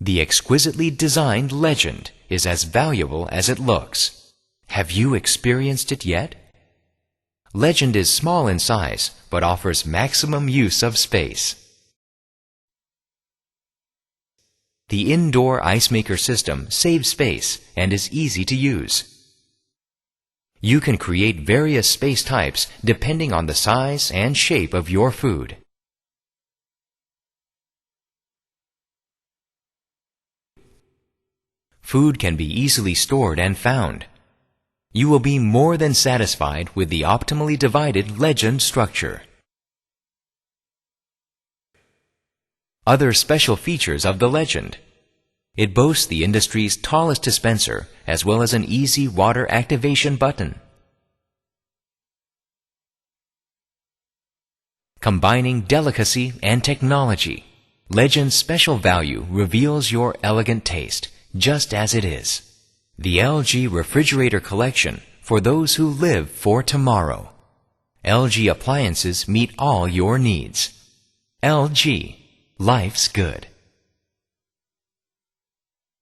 The exquisitely designed legend is as valuable as it looks. Have you experienced it yet? Legend is small in size, but offers maximum use of space. The indoor ice maker system saves space and is easy to use. You can create various space types depending on the size and shape of your food. Food can be easily stored and found. You will be more than satisfied with the optimally divided legend structure. Other special features of the legend. It boasts the industry's tallest dispenser as well as an easy water activation button. Combining delicacy and technology, Legend's special value reveals your elegant taste, just as it is. The LG Refrigerator Collection for those who live for tomorrow. LG appliances meet all your needs. LG, life's good.